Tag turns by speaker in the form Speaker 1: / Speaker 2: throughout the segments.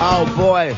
Speaker 1: Oh, boy.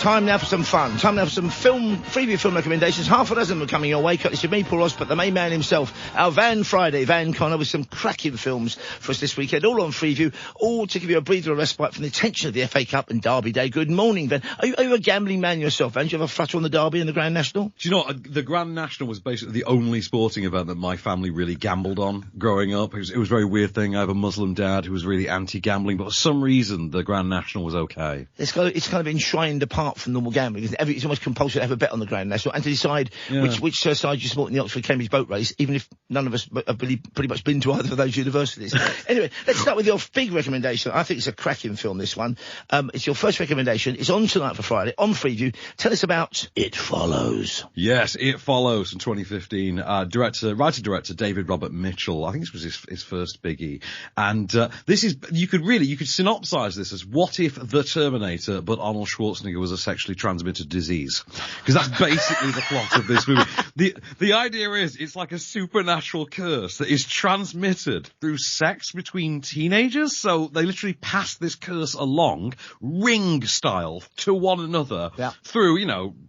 Speaker 1: Time now for some fun. Time now for some Freeview film recommendations. Half a dozen are coming your way. It's your me, Paul Ross, but the main man himself, our Van Friday, Van Connor, with some cracking films for us this weekend, all on Freeview, all to give you a breather of respite from the tension of the FA Cup and Derby Day. Good morning, Van. Are you a gambling man yourself, Van? Do you have a flutter on the Derby and the Grand National?
Speaker 2: Do you know what? The Grand National was basically the only sporting event that my family really gambled on growing up. It was a very weird thing. I have a Muslim dad who was really anti-gambling, but for some reason the Grand National was okay.
Speaker 1: It's kind of enshrined apart from normal gambling. It's almost compulsory to have a bet on the Grand National and to decide which side you support in the Oxford-Cambridge boat race, even if none of us have really pretty much been to either of those universities. Anyway, let's start with your big recommendation. I think it's a cracking film, this one. It's your first recommendation. It's on tonight for Friday, on Freeview. Tell us about It Follows.
Speaker 2: Yes, It Follows from 2015. Writer-director David Robert Mitchell. I think this was his first biggie. And this is, you could synopsize this as what if The Terminator, but Arnold Schwarzenegger was a sexually transmitted disease, because that's basically the plot of this movie. The idea is it's like a supernatural curse that is transmitted through sex between teenagers, so they literally pass this curse along ring style to one another through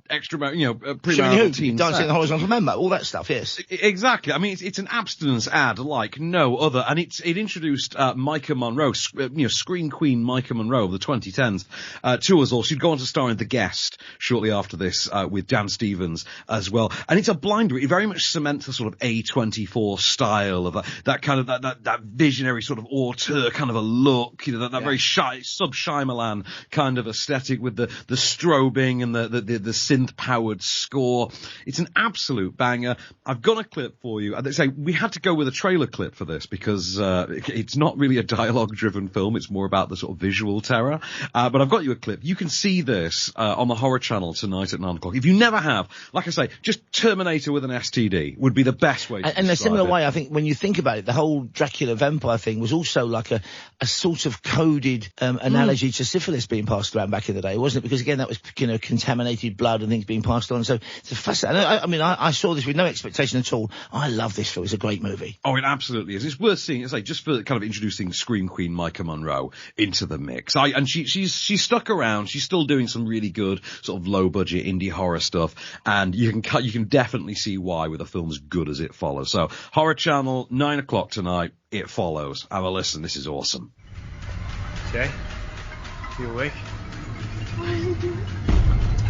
Speaker 2: premarital teen
Speaker 1: dancing
Speaker 2: sex.
Speaker 1: the horizontal member, all that stuff. Yes,
Speaker 2: exactly. I mean, it's an abstinence ad like no other, and it introduced Micah Monroe, screen queen Micah Monroe of the 2010s to us all. She'd go on to star in The Guest shortly after this with Dan Stevens as well, and it's a blinder. It very much cements the sort of A24 style of that kind of that visionary sort of auteur kind of a look, that very shy sub-Shyamalan kind of aesthetic with the strobing and the synth powered score. It's an absolute banger. I've got a clip for you. They say we had to go with a trailer clip for this because it's not really a dialogue driven film. It's more about the sort of visual terror. But I've got you a clip. You can see this on the Horror Channel tonight at 9 o'clock. If you never have, like I say, just Terminator with an STD would be the best way to describe it.
Speaker 1: In a similar way, I think when you think about it, the whole Dracula vampire thing was also like a sort of coded analogy to syphilis being passed around back in the day, wasn't it? Because again, that was contaminated blood and things being passed on. So it's a fascinating. I saw this with no expectation at all. I love this film. It's a great movie.
Speaker 2: Oh, it absolutely is. It's worth seeing. Just for kind of introducing Scream Queen Micah Monroe into the mix. And she's stuck around. She's still doing some really good sort of low budget indie horror stuff, and you can definitely see why with a film as good as It Follows. So Horror Channel, 9 o'clock tonight. It Follows. Have a listen. This is awesome.
Speaker 3: Jay, you awake?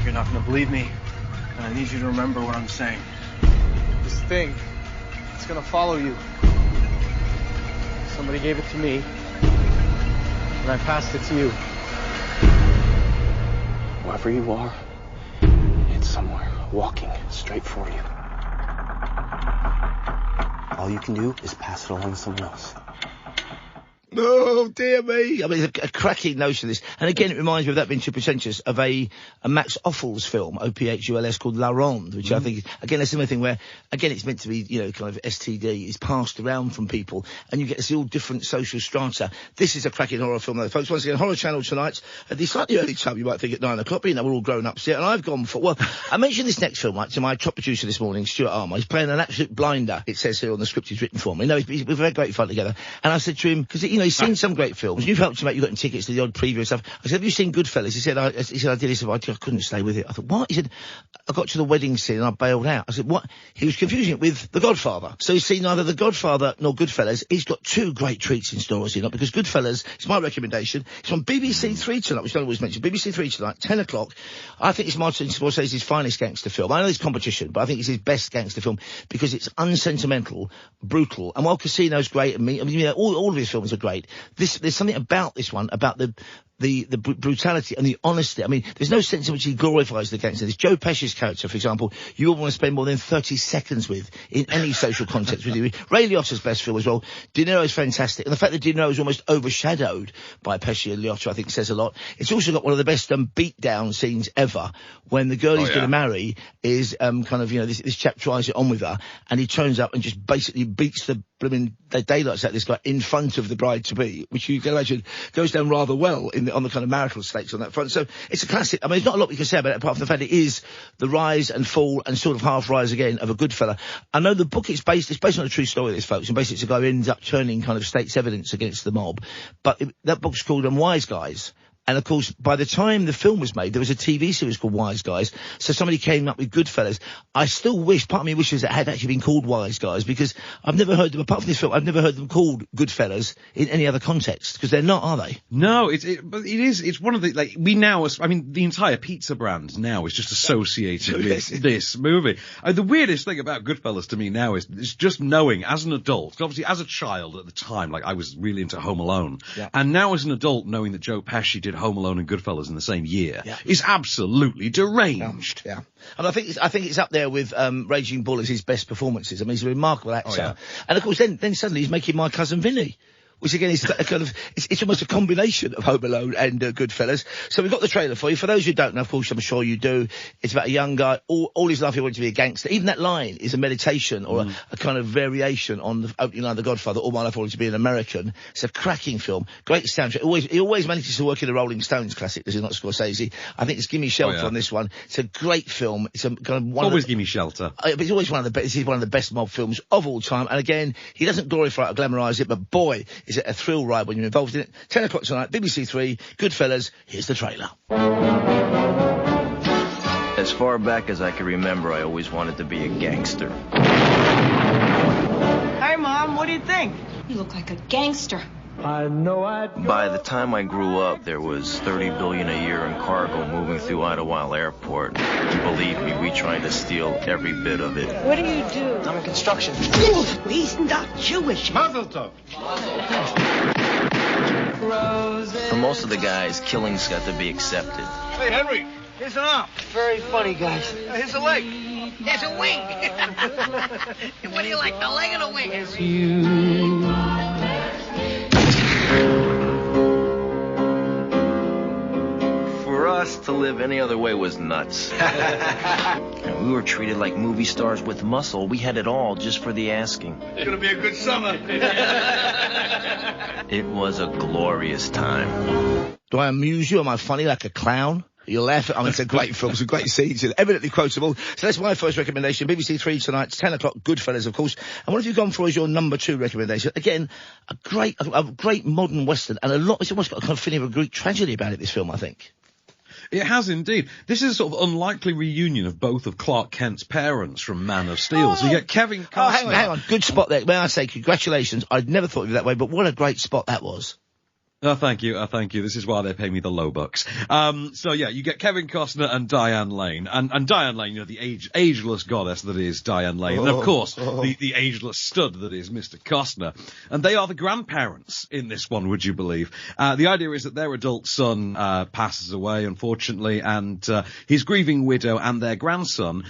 Speaker 3: You're not going to believe me, and I need you to remember what I'm saying. This thing, it's going to follow you. Somebody gave it to me, and I passed it to you. Wherever you are, it's somewhere walking straight for you. All you can do is pass it along to someone else.
Speaker 1: Oh, dear me. I mean, it's a cracking notion of this. And again, it reminds me, without being too pretentious, of a Max Offel's film, O-P-H-U-L-S, called La Ronde, which I think, again, a similar thing where, again, it's meant to be, kind of STD, is passed around from people, and you get to see all different social strata. This is a cracking horror film, though, folks. Once again, Horror Channel tonight, at the slightly early time, you might think at 9 o'clock, but we're all grown ups here, and I've gone for, well, I mentioned this next film, right, to my top producer this morning, Stuart Armour. He's playing an absolute blinder, it says here on the script he's written for me. We've had great fun together. And I said to him, because, he's seen some great films. You've helped him out. You've gotten tickets to the odd preview and stuff. I said, have you seen Goodfellas? He said, I did. He said, I couldn't stay with it. I thought, what? He said, I got to the wedding scene and I bailed out. I said, what? He was confusing it with The Godfather. So he's seen neither The Godfather nor Goodfellas. He's got two great treats in store, has he not? Because Goodfellas, it's my recommendation. It's on BBC 3 tonight, which I always mention. BBC 3 tonight, 10 o'clock. I think it's Martin Scorsese's finest gangster film. I know there's competition, but I think it's his best gangster film because it's unsentimental, brutal. And while Casino's great and all of his films are great, there's something about this one, about the brutality and the honesty. I mean, there's no sense in which he glorifies the gangster. There's Joe Pesci's character, for example, you wouldn't want to spend more than 30 seconds with in any social context with you. Ray Liotta's best film as well. De Niro's fantastic. And the fact that De Niro is almost overshadowed by Pesci and Liotta, I think, says a lot. It's also got one of the best beat-down scenes ever when the girl he's going to marry is this chap tries it on with her and he turns up and just basically beats the daylights out of this guy in front of the bride-to-be, which you can imagine goes down rather well on the kind of marital stakes on that front. So it's a classic. I mean, there's not a lot we can say about it apart from the fact it is the rise and fall and sort of half rise again of a good fella. I know the book it's based on a true story, this, folks, and basically it's a guy who ends up turning kind of state's evidence against the mob. But that book's called Wise Guys. And of course, by the time the film was made, there was a TV series called Wise Guys. So somebody came up with Goodfellas. I still wish, part of me wishes it had actually been called Wise Guys, because I've never heard them, apart from this film, I've never heard them called Goodfellas in any other context, because they're not, are they?
Speaker 2: No, but it is, it's one of the, like, we now, I mean, the entire pizza brand now is just associated with this movie. The weirdest thing about Goodfellas to me now is just knowing, as an adult, obviously as a child at the time, like, I was really into Home Alone. Yeah. And now as an adult, knowing that Joe Pesci did Home Alone and Goodfellas in the same year is absolutely deranged.
Speaker 1: Yeah. And I think it's up there with Raging Bull as his best performances. I mean, he's a remarkable actor. Oh, yeah. And of course, then suddenly he's making My Cousin Vinny, which again is a kind of, it's almost a combination of Home Alone and Goodfellas. So we've got the trailer for you. For those who don't know, of course, I'm sure you do, it's about a young guy, all his life he wanted to be a gangster. Even that line is a meditation or a kind of variation on the opening line of The Godfather, all my life I wanted to be an American. It's a cracking film. Great soundtrack. He always manages to work in a Rolling Stones classic, does he not, Scorsese? I think it's Gimme Shelter on this one. It's a great film. It's a kind of one
Speaker 2: always Gimme Shelter.
Speaker 1: But it's always one of the best. This is one of the best mob films of all time. And again, he doesn't glorify it or glamorise it, but boy, is it a thrill ride when you're involved in it. 10 o'clock tonight, BBC 3, Goodfellas. Here's the trailer.
Speaker 4: As far back as I can remember, I always wanted to be a gangster.
Speaker 5: Hey, Mom, what do you think?
Speaker 6: You look like a gangster.
Speaker 4: By the time I grew up, there was $30 billion a year in cargo moving through Idlewild Airport. And believe me, we tried to steal every bit of it.
Speaker 5: What do you do?
Speaker 3: I'm in construction.
Speaker 5: He's not Jewish.
Speaker 3: Mazel tov.
Speaker 4: For most of the guys, killing's got to be accepted.
Speaker 3: Hey, Henry, here's an arm.
Speaker 5: Very funny, guys.
Speaker 3: Here's a leg.
Speaker 5: There's a wing. What do you like, the leg or the wing?
Speaker 4: For us, to live any other way was nuts. And we were treated like movie stars with muscle. We had it all just for the asking.
Speaker 3: It's gonna be a good summer.
Speaker 4: It was a glorious time.
Speaker 1: Do I amuse you? Am I funny like a clown? You'll laugh at, I mean, it's a great film, some great scenes, evidently quotable. So that's my first recommendation. BBC 3 tonight, 10 o'clock, Goodfellas, of course. And what have you gone for as your number 2 recommendation? Again, a great modern Western, and it's almost got a kind of feeling of a Greek tragedy about it, this film, I think.
Speaker 2: It has indeed. This is a sort of unlikely reunion of both of Clark Kent's parents from Man of Steel. So you get Kevin Costner.
Speaker 1: Oh, hang on. Good spot there. May I say congratulations. I'd never thought of it that way, but what a great spot that was.
Speaker 2: Oh, thank you. This is why they pay me the low bucks. So yeah, you get Kevin Costner and Diane Lane. And Diane Lane, you know, the ageless goddess that is Diane Lane. And of course, the ageless stud that is Mr. Costner. And they are the grandparents in this one, would you believe? The idea is that their adult son, passes away, unfortunately, and, his grieving widow and their grandson,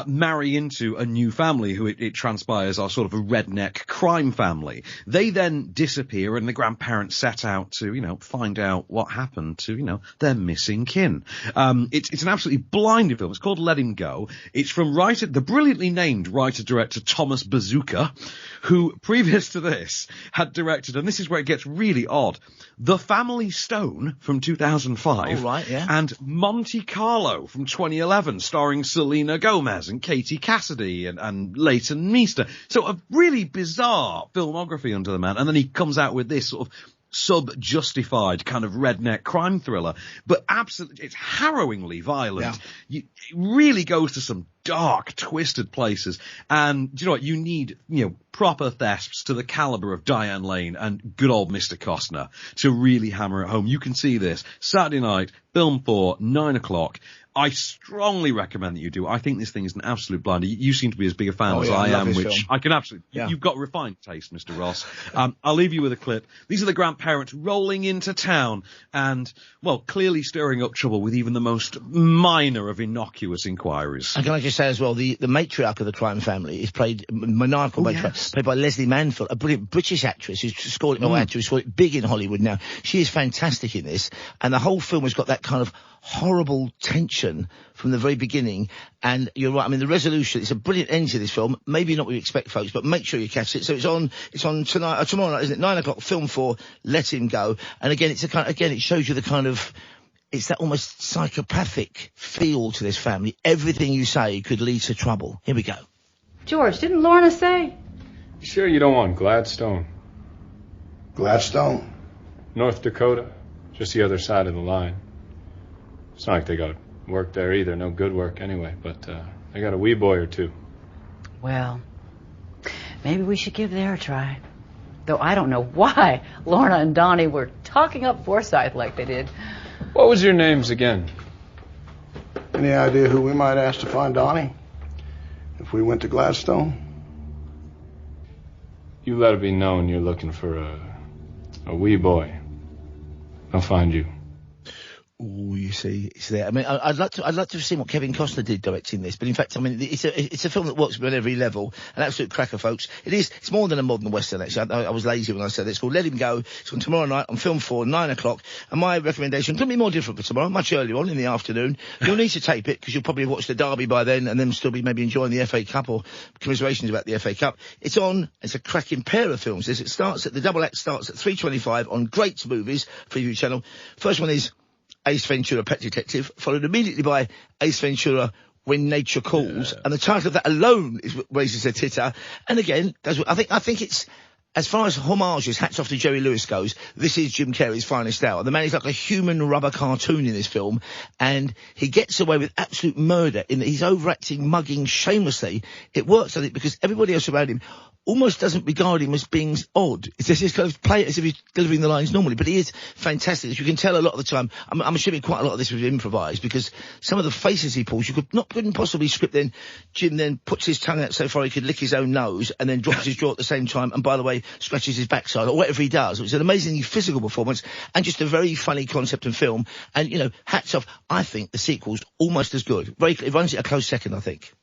Speaker 2: marry into a new family who it transpires are sort of a redneck crime family. They then disappear and the grandparents set out to, you know, find out what happened to, you know, their missing kin. It's an absolutely blinding film. It's called Let Him Go. It's from the brilliantly named writer-director Thomas Bazooka, who previous to this had directed, and this is where it gets really odd, The Family Stone from 2005.
Speaker 1: Oh, right, yeah.
Speaker 2: And Monte Carlo from 2011, starring Selena Gomez and Katie Cassidy and Leighton Meester. So a really bizarre filmography under the man. And then he comes out with this sort of sub-justified kind of redneck crime thriller, but absolutely, it's harrowingly violent. Yeah. It really goes to some dark, twisted places. And do you know what? You need, you know, proper thefts to the caliber of Diane Lane and good old Mr. Costner to really hammer it home. You can see this Saturday night, film 4, 9 o'clock. I strongly recommend that you do. I think this thing is an absolute blinder. You seem to be as big a fan as I am, which film. I can absolutely... Yeah. You've got refined taste, Mr. Ross. I'll leave you with a clip. These are the grandparents rolling into town and, well, clearly stirring up trouble with even the most minor of innocuous inquiries.
Speaker 1: And can I just say as well, the matriarch of the crime family is played, maniacal matriarch, played by Leslie Manville, a brilliant British actress who's scored it big in Hollywood now. She is fantastic in this, and the whole film has got that kind of horrible tension from the very beginning. And you're right, I mean, the resolution, it's a brilliant end to this film. Maybe not what you expect, folks, but make sure you catch it. So it's on tonight, tomorrow night, isn't it? 9 o'clock, film 4, Let Him Go. And again, it shows you the kind of, it's that almost psychopathic feel to this family. Everything you say could lead to trouble. Here we go.
Speaker 6: George, didn't Lorna say?
Speaker 7: Sure you don't want Gladstone?
Speaker 8: Gladstone?
Speaker 7: North Dakota? just the other side of the line. It's not like they got work there either, no good work anyway, but they got a wee boy or two.
Speaker 8: Well, maybe we should give there a try. Though I don't know why Lorna and Donnie were talking up Forsyth like they did.
Speaker 7: What was your names again?
Speaker 9: Any idea who we might ask to find Donnie if we went to Gladstone?
Speaker 7: You let it be known you're looking for a wee boy. I'll find you.
Speaker 1: Oh, you see, it's there. I mean, I'd like to have seen what Kevin Costner did directing this, but in fact, I mean, it's a film that works on every level. An absolute cracker, folks. It's more than a modern western, actually. I was lazy when I said it. It's called Let Him Go. It's on tomorrow night on Film 4, 9 o'clock. And my recommendation couldn't be more different for tomorrow, much earlier on in the afternoon. You'll need to tape it, because you'll probably have watched the derby by then, and then still be maybe enjoying the FA Cup or commiserations about the FA Cup. It's a cracking pair of films. The double act starts at 3:25 on Great Movies, Freeview channel. First one is Ace Ventura, Pet Detective, followed immediately by Ace Ventura, When Nature Calls, and the title of that alone raises a titter. And again, I think it's, as far as homages, hats off to Jerry Lewis goes, this is Jim Carrey's finest hour. The man is like a human rubber cartoon in this film, and he gets away with absolute murder in that he's overacting, mugging shamelessly. It works, I think, because everybody else around him almost doesn't regard him as being odd. It's just kind of play it as if he's delivering the lines normally, but he is fantastic. As you can tell, a lot of the time, I'm assuming quite a lot of this was improvised, because some of the faces he pulls, couldn't possibly script. Then Jim then puts his tongue out so far he could lick his own nose, and then drops his jaw at the same time, and by the way, scratches his backside, or whatever he does. It's an amazingly physical performance, and just a very funny concept and film, and, you know, hats off. I think the sequel's almost as good. It runs it a close second, I think.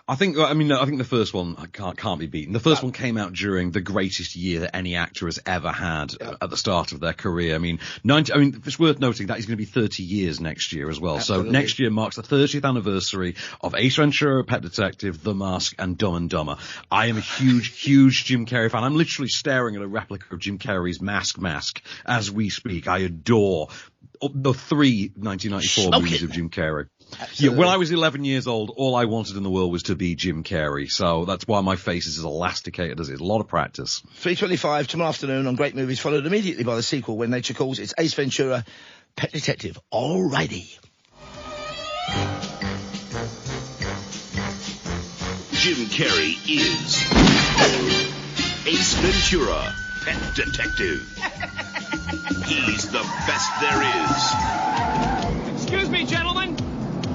Speaker 2: I think the first one can't be beaten. The first one came out during the greatest year that any actor has ever had at the start of their career. I mean, it's worth noting that he's going to be 30 years next year as well. Absolutely. So next year marks the 30th anniversary of Ace Ventura, Pet Detective, The Mask, and Dumb and Dumber. I am a huge Jim Carrey fan. I'm literally staring at a replica of Jim Carrey's mask as we speak. I adore the 3 1994 movies of Jim Carrey. Absolutely. Yeah, when I was 11 years old, all I wanted in the world was to be Jim Carrey. So that's why my face is as elasticated as it is. A lot of practice. 3:25 tomorrow afternoon on Great Movies, followed immediately by the sequel, When Nature Calls. It's Ace Ventura, Pet Detective. Alrighty.
Speaker 10: Jim Carrey is Ace Ventura, Pet Detective. He's the best there is.
Speaker 11: Excuse me, gentlemen.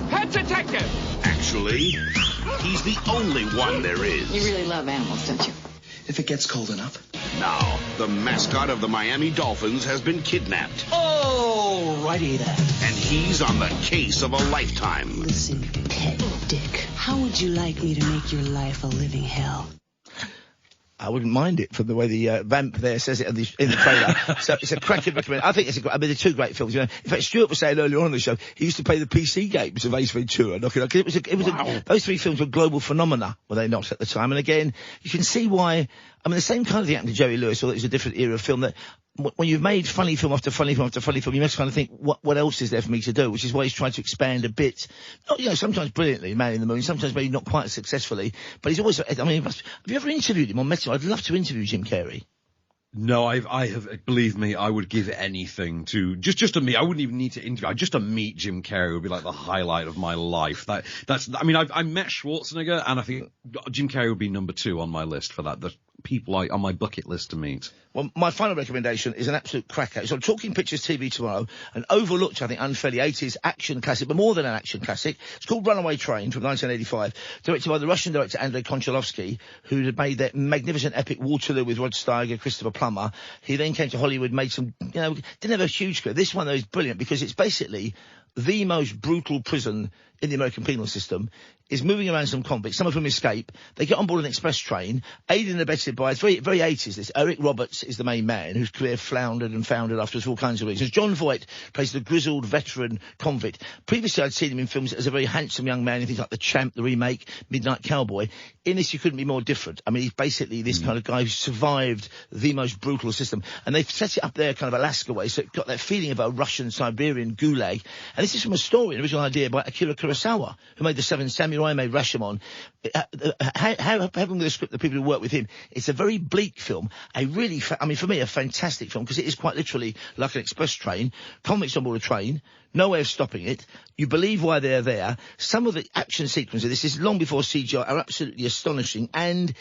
Speaker 11: Pet Detective.
Speaker 10: Actually, he's the only one there is.
Speaker 6: You really love animals, don't you?
Speaker 12: If it gets cold enough.
Speaker 10: Now, the mascot of the Miami Dolphins has been kidnapped.
Speaker 12: Oh, righty then.
Speaker 10: And he's on the case of a lifetime.
Speaker 13: Listen, Pet Dick, how would you like me to make your life a living hell?
Speaker 1: I wouldn't mind it from the way the vamp there says it in the trailer. So it's a cracking recommendation. I think they're two great films. You know, in fact, Stuart was saying earlier on in the show he used to play the PC games of Ace Ventura. Those three films were global phenomena, were they not, at the time? And again, you can see why. I mean, the same kind of thing happened to Jerry Lewis, although it's a different era of film. That when you've made funny film after funny film after funny film, you must kind of think, what else is there for me to do? Which is why he's trying to expand a bit. Not, you know, sometimes brilliantly, Man in the Moon, sometimes maybe not quite as successfully, but he's always, I mean, have you ever interviewed him or met him? I'd love to interview Jim Carrey.
Speaker 2: No, I have, believe me, I would give anything to, just to meet, I wouldn't even need to interview, just to meet Jim Carrey would be like the highlight of my life. I met Schwarzenegger, and I think Jim Carrey would be number 2 on my list for that, the people on my bucket list to meet.
Speaker 1: Well, my final recommendation is an absolute cracker. It's on Talking Pictures TV tomorrow, an overlooked, I think, unfairly 80s action classic, but more than an action classic. It's called Runaway Train from 1985, directed by the Russian director Andrei Konchalovsky, who had made that magnificent epic Waterloo with Rod Steiger, Christopher Plummer. He then came to Hollywood, made some, you know, didn't have a huge career. This one, though, is brilliant because it's basically the most brutal prison in the American penal system. Is moving around some convicts. Some of them escape. They get on board an express train, aided and abetted by, it's very, very 80s this. Eric Roberts is the main man, whose career floundered and foundered after all kinds of reasons. John Voight plays the grizzled veteran convict. Previously I'd seen him in films as a very handsome young man in things like The Champ, the remake, Midnight Cowboy. In this you couldn't be more different. I mean, he's basically this kind of guy who survived the most brutal system. And they've set it up there kind of Alaska way, so it got that feeling of a Russian Siberian gulag. And this is from a story, an original idea by Akira Kurosawa, who made The Seven Samurai, made Rashomon. Having the script, the people who work with him, it's a very bleak film. For me, a fantastic film, because it is quite literally like an express train, convicts on board a train, no way of stopping it. You believe why they're there. Some of the action sequences, this is long before CGI, are absolutely astonishing, and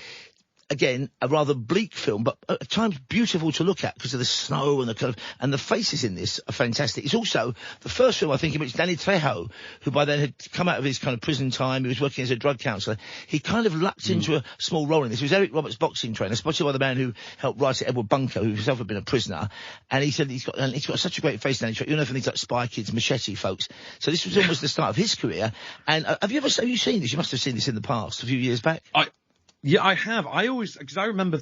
Speaker 1: again, a rather bleak film, but at times beautiful to look at because of the snow and the kind of, and the faces in this are fantastic. It's also the first film, I think, in which Danny Trejo, who by then had come out of his kind of prison time, he was working as a drug counsellor, he kind of lucked into a small role in this. It was Eric Roberts' boxing trainer, spotted by the man who helped write it, Edward Bunker, who himself had been a prisoner, and he said he's got such a great face, Danny Trejo, you know, from things like Spy Kids, Machete, folks. So this was almost the start of his career. And have you seen this? You must have seen this in the past, a few years back.
Speaker 2: Yeah, I have. Because I remember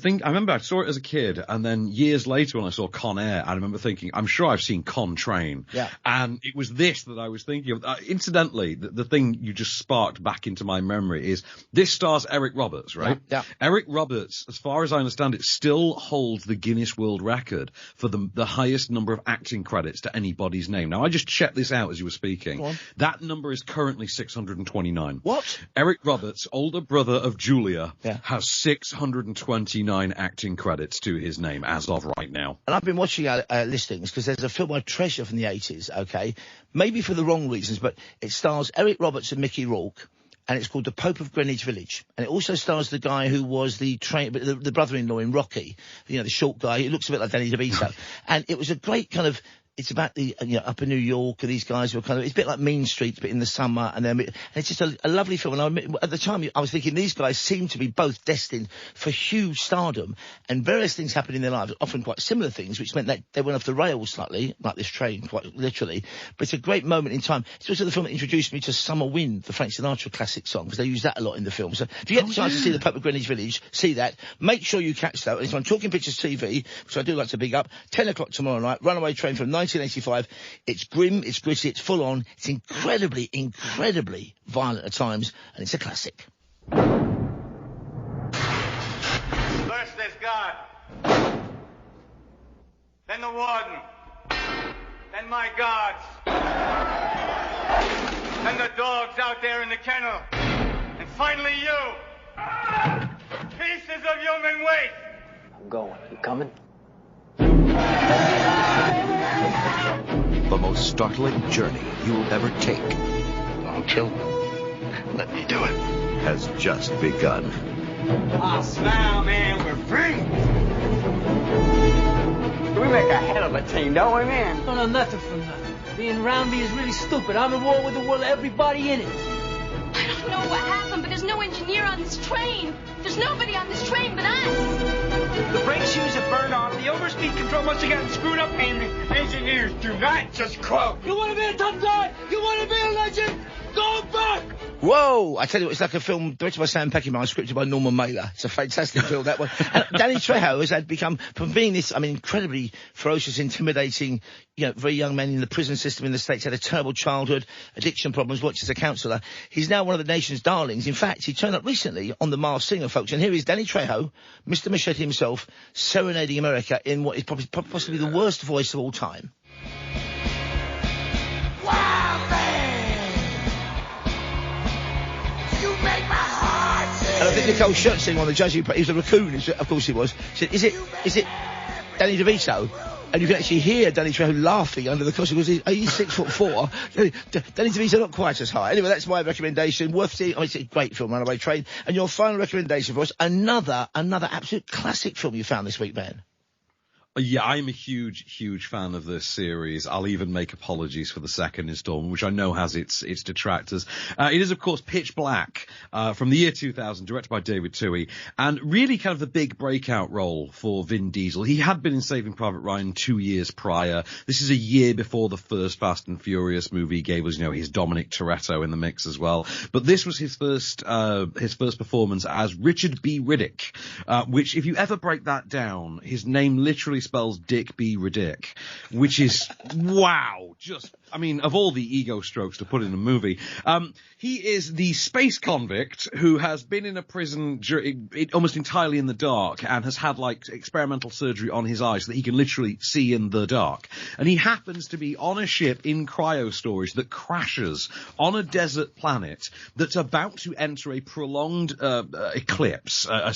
Speaker 2: I saw it as a kid, and then years later when I saw Con Air, I remember thinking, I'm sure I've seen Con Train.
Speaker 1: Yeah.
Speaker 2: And it was this that I was thinking of. Incidentally, the thing you just sparked back into my memory is this stars Eric Roberts, right?
Speaker 1: Yeah.
Speaker 2: Eric Roberts, as far as I understand it, still holds the Guinness World Record for the highest number of acting credits to anybody's name. Now, I just checked this out as you were speaking.
Speaker 1: Go on.
Speaker 2: That number is currently 629.
Speaker 1: What?
Speaker 2: Eric Roberts, older brother of Julia,
Speaker 1: Yeah.
Speaker 2: has 629 acting credits to his name as of right now.
Speaker 1: And I've been watching our listings because there's a film I treasure from the 80s, okay? Maybe for the wrong reasons, but it stars Eric Roberts and Mickey Rourke, and it's called The Pope of Greenwich Village. And it also stars the guy who was the brother-in-law in Rocky, you know, the short guy. He looks a bit like Danny DeVito. And it was a great kind of... It's about the, upper New York, and these guys who are kind of, it's a bit like Mean Streets, but in the summer, and it's just a lovely film. And at the time, I was thinking these guys seem to be both destined for huge stardom, and various things happen in their lives, often quite similar things, which meant that they went off the rails slightly, like this train, quite literally. But it's a great moment in time. It's also the film that introduced me to Summer Wind, the Frank Sinatra classic song, because they use that a lot in the film. So if you get the chance to see The Pope of Greenwich Village, see that. Make sure you catch that. It's on Talking Pictures TV, which I do like to big up. 10 o'clock tomorrow night, Runaway Train from 1985. It's grim, it's gritty, it's full on, it's incredibly, incredibly violent at times, and it's a classic.
Speaker 14: First there's God, then the warden, then my guards, then the dogs out there in the kennel, and finally you, pieces of human waste.
Speaker 12: I'm going. You coming?
Speaker 15: The most startling journey you'll ever take.
Speaker 9: Don't kill me. Let me do it.
Speaker 15: Has just begun.
Speaker 14: Ah, smile, man, we're free.
Speaker 16: We make a hell of a team, don't we, man?
Speaker 17: Don't know nothing from nothing. Being around me is really stupid. I'm at war with the world, everybody in it.
Speaker 6: I don't know what happened, but there's no engineer on this train. There's nobody on this train but us.
Speaker 16: The brake shoes have burned off. The overspeed control must have gotten screwed up, and the engineers do not just quote.
Speaker 17: You want to be a tough guy? You want to be a legend? Go back!
Speaker 1: Whoa! I tell you what, it's like a film directed by Sam Peckinpah, scripted by Norman Mailer. It's a fantastic film, that one. And Danny Trejo has become, from being this, incredibly ferocious, intimidating, very young man in the prison system in the States, had a terrible childhood, addiction problems, worked as a counsellor. He's now one of the nation's darlings. In fact, he turned up recently on The Masked Singer, folks, and here is Danny Trejo, Mr. Machete himself, serenading America in what is probably possibly the worst voice of all time. And I think Nicole Schertzing on the judging, he was a raccoon, of course he was. She said, is it Danny DeVito? And you can actually hear Danny Trejo laughing under the costume because he's 6'4". Danny DeVito not quite as high. Anyway, that's my recommendation. Worth seeing. It's a great film, Runaway Train. And your final recommendation for us, another absolute classic film you found this week, Ben.
Speaker 2: Yeah, I'm a huge fan of this series. I'll even make apologies for the second installment, which I know has its detractors. It is, of course, Pitch Black, from the year 2000, directed by David Twohy, and really kind of the big breakout role for Vin Diesel. He had been in Saving Private Ryan 2 years prior. This is a year before the first Fast and Furious movie gave us, his Dominic Toretto in the mix as well. But this was his first performance as Richard B. Riddick, which, if you ever break that down, his name literally spells Dick B. Ridick, which is, wow, just, I mean, of all the ego strokes to put in a movie. He is the space convict who has been in a prison almost entirely in the dark and has had, like, experimental surgery on his eyes so that he can literally see in the dark. And he happens to be on a ship in cryo storage that crashes on a desert planet that's about to enter a prolonged eclipse. An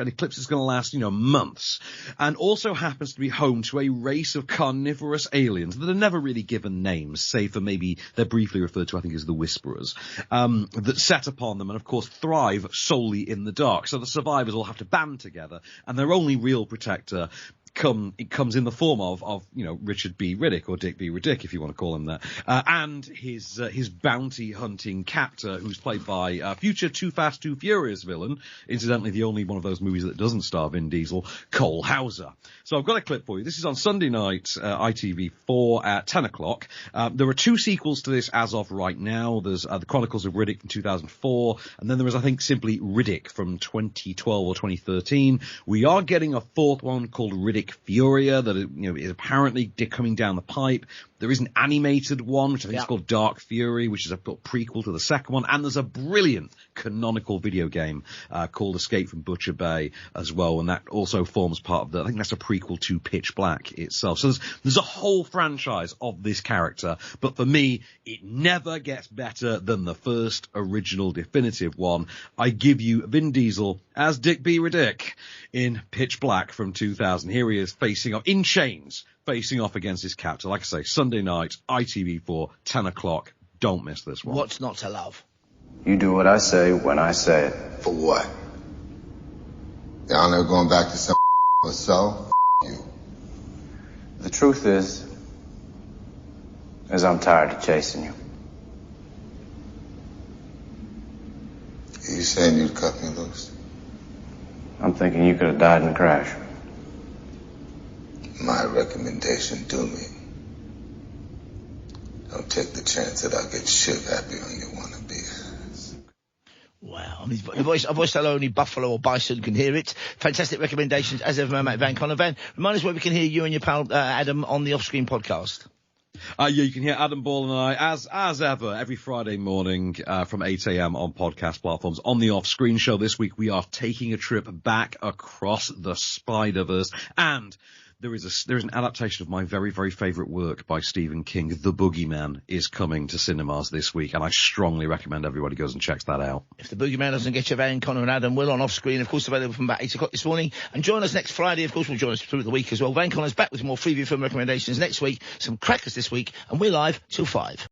Speaker 2: eclipse that's going to last, months. And also happens to be home to a race of carnivorous aliens that are never really given names, save for maybe they're briefly referred to, I think, as the Whisperers. That set upon them and, of course, thrive solely in the dark. So the survivors all have to band together, and their only real protector comes in the form of Richard B. Riddick, or Dick B. Riddick, if you want to call him that, and his bounty hunting captor, who's played by future Too Fast, Too Furious villain, incidentally the only one of those movies that doesn't star Vin Diesel, Cole Hauser. So I've got a clip for you. This is on Sunday night, ITV4 at 10 o'clock. There are 2 sequels to this as of right now. There's The Chronicles of Riddick from 2004, and then there is, I think, simply Riddick from 2012 or 2013. We are getting a 4th one called Riddick Furia that is apparently coming down the pipe. There is an animated one, which I think is called Dark Fury, which is a prequel to the second one. And there's a brilliant canonical video game called Escape from Butcher Bay as well. And that also forms part of I think that's a prequel to Pitch Black itself. So there's a whole franchise of this character. But for me, it never gets better than the first original definitive one. I give you Vin Diesel as Dick B. Riddick in Pitch Black from 2000. Here he is facing off in chains, facing off against his captor. Like I say, Sunday night, ITV4, 10 o'clock. Don't miss this one.
Speaker 1: What's not to love?
Speaker 18: You do what I say when I say it.
Speaker 19: For what? Y'all never going back to some or so? You.
Speaker 18: The truth is I'm tired of chasing you.
Speaker 19: Are you saying you'd cut me loose?
Speaker 18: I'm thinking you could have died in a crash.
Speaker 19: My recommendation to me. Don't take the chance that I'll get shit happy on your wannabe.
Speaker 1: Wow. I mean, a voice that only buffalo or bison can hear it. Fantastic recommendations, as ever, mate, Van Connor. Van, remind us where we can hear you and your pal Adam on the Off-Screen podcast.
Speaker 2: You can hear Adam Ball and I, as ever, every Friday morning from 8 a.m. on podcast platforms. On the Off-Screen show this week, we are taking a trip back across the Spider-Verse, and there is an adaptation of my very, very favourite work by Stephen King. The Boogeyman is coming to cinemas this week, and I strongly recommend everybody goes and checks that out.
Speaker 1: If The Boogeyman doesn't get you, Van Connor and Adam will on Off-Screen, of course, available from about 8 o'clock this morning. And join us next Friday. Of course, we'll join us through the week as well. Van Connor's back with more Freeview film recommendations next week, some crackers this week, and we're live till 5.